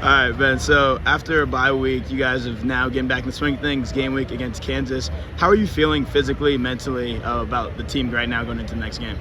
All right, Ben. So after a bye week, you guys have now getting back in the swing of things. Game week against Kansas. How are you feeling physically, mentally about the team right now going into the next game?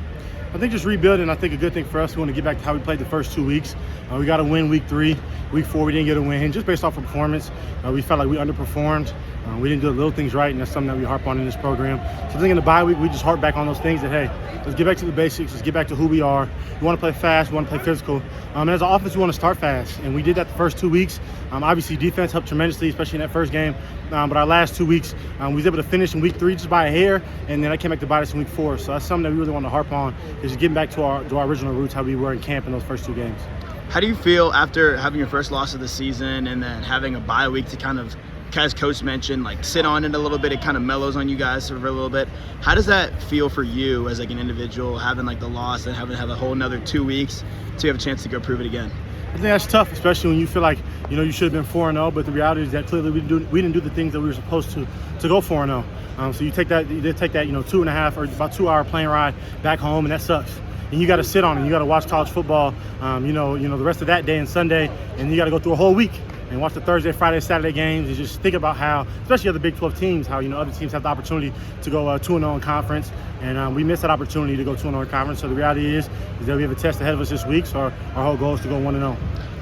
I think just rebuilding. I think a good thing for us. We want to get back to how we played the first 2 weeks. We got to win week 3. Week 4, we didn't get a win. Just based off of performance, we felt like we underperformed. We didn't do the little things right, and that's something that we harp on in this program. So I think in the bye week, we just harp back on those things that, hey, let's get back to the basics. Let's get back to who we are. We want to play fast. We want to play physical. And as an offense, we want to start fast. And we did that the first 2 weeks. Obviously, defense helped tremendously, especially in that first game. But our last 2 weeks, we was able to finish in week 3 just by a hair, and then I came back to bite us in week 4. So that's something that we really want to harp on, is getting back to our original roots, how we were in camp in those first 2 games. How do you feel after having your first loss of the season and then having a bye week to kind of, as Coach mentioned, like sit on it a little bit? It kind of mellows on you guys for a little bit. How does that feel for you as like an individual, having like the loss and having to have a whole another 2 weeks to have a chance to go prove it again? I think that's tough, especially when you feel like, you should have been 4-0, but the reality is that clearly we didn't do the things that we were supposed to go 4-0. So you take that 2.5 or about 2 hour plane ride back home, and that sucks. And you got to sit on it. You got to watch college football, the rest of that day and Sunday, and you got to go through a whole week and watch the Thursday, Friday, Saturday games, and just think about how, especially other Big 12 teams, how other teams have the opportunity to go 2-0 in conference, and we missed that opportunity to go 2-0 in conference. So the reality is that we have a test ahead of us this week. So our whole goal is to go 1-0.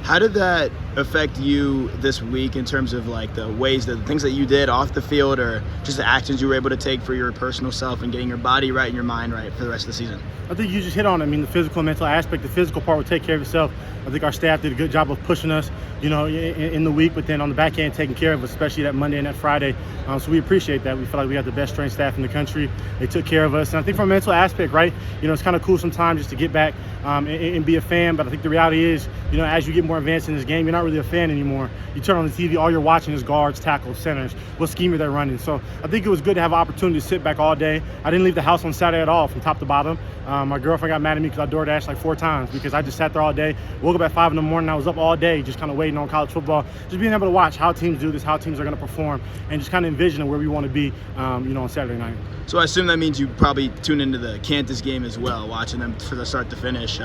How did that affect you this week in terms of like the things that you did off the field, or just the actions you were able to take for your personal self and getting your body right and your mind right for the rest of the season? I think you just hit on it. I mean, the physical and mental aspect. The physical part will take care of itself. I think our staff did a good job of pushing us, in the week, but then on the back end taking care of us, especially that Monday and that Friday. So we appreciate that. We feel like we got the best trained staff in the country. They took care of us. And I think from a mental aspect, right, it's kind of cool sometimes just to get back and be a fan. But I think the reality is, as you get more advanced in this game, you're not really a fan anymore. You turn on the TV, all you're watching is guards, tackles, centers, what scheme are they running. So I think it was good to have an opportunity to sit back all day. I didn't leave the house on Saturday at all, from top to bottom. My girlfriend got mad at me because I DoorDashed like 4 times because I just sat there all day. Woke up at 5 in the morning. I was up all day just kind of waiting on college football, just being able to watch how teams do this, how teams are going to perform, and just kind of envisioning where we want to be, on Saturday night. So I assume that means you probably tune into the Kansas game as well, watching them from the start to finish.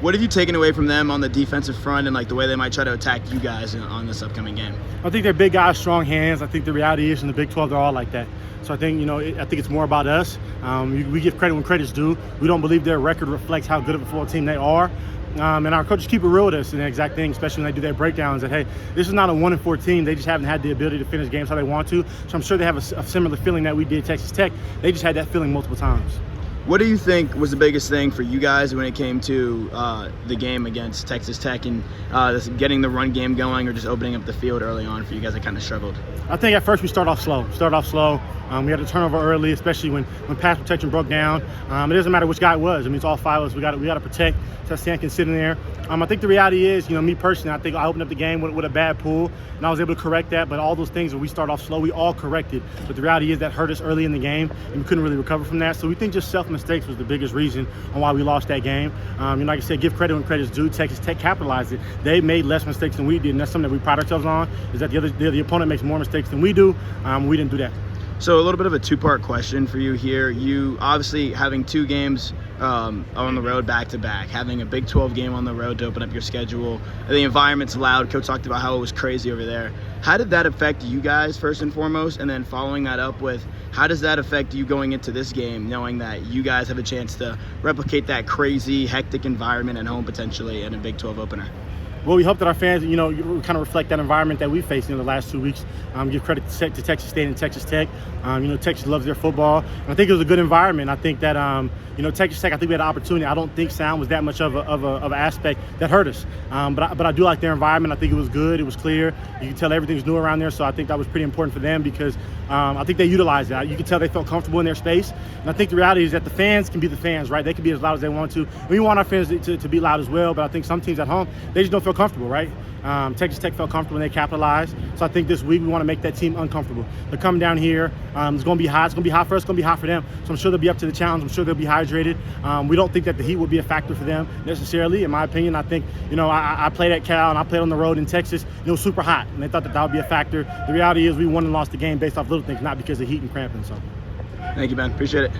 What have you taken away from them on the defensive front and like the way they might try to attack you guys on this upcoming game? I think they're big guys, strong hands. I think the reality is in the Big 12 they're all like that. So I think, I think it's more about us. We give credit when credit's due. We don't believe their record reflects how good of a football team they are. And our coaches keep it real with us, and the exact thing, especially when they do their breakdowns, that, hey, this is not a 1-4 team. They just haven't had the ability to finish games how they want to. So I'm sure they have a similar feeling that we did Texas Tech. They just had that feeling multiple times. What do you think was the biggest thing for you guys when it came to the game against Texas Tech and getting the run game going, or just opening up the field early on for you guys that kind of struggled? I think at first we started off slow. We had a turnover early, especially when pass protection broke down. It doesn't matter which guy it was. I mean, it's all 5 of us. We got to protect. So Stan sitting there. I think the reality is, me personally, I think I opened up the game with a bad pull, and I was able to correct that. But all those things, when we start off slow, we all corrected. But the reality is that hurt us early in the game, and we couldn't really recover from that. So we think just self-mistakes was the biggest reason on why we lost that game. Like I said, give credit when credit's due. Texas Tech capitalized it. They made less mistakes than we did, and that's something that we pride ourselves on, is that the opponent makes more mistakes than we do. We didn't do that. So a little bit of a 2-part question for you here. You obviously having 2 games on the road back-to-back, having a Big 12 game on the road to open up your schedule. The environment's loud. Coach talked about how it was crazy over there. How did that affect you guys first and foremost? And then following that up with, how does that affect you going into this game, knowing that you guys have a chance to replicate that crazy, hectic environment at home potentially in a Big 12 opener? Well, we hope that our fans, kind of reflect that environment that we faced in the last 2 weeks. Give credit to Texas State and Texas Tech. Texas loves their football. And I think it was a good environment. I think that, Texas Tech, I think we had an opportunity. I don't think sound was that much of an aspect that hurt us. But I do like their environment. I think it was good. It was clear. You can tell everything's new around there. So I think that was pretty important for them because I think they utilized that. You can tell they felt comfortable in their space. And I think the reality is that the fans can be the fans, right? They can be as loud as they want to. We want our fans to be loud as well. But I think some teams at home, they just don't feel comfortable, right? Texas Tech felt comfortable and they capitalized. So I think this week we want to make that team uncomfortable. They're coming down here. It's going to be hot. It's going to be hot for us. It's going to be hot for them. So I'm sure they'll be up to the challenge. I'm sure they'll be hydrated. We don't think that the heat will be a factor for them necessarily. In my opinion, I think, I played at Cal and I played on the road in Texas. And it was super hot, and they thought that would be a factor. The reality is we won and lost the game based off little things, not because of heat and cramping. So. Thank you, Ben. Appreciate it.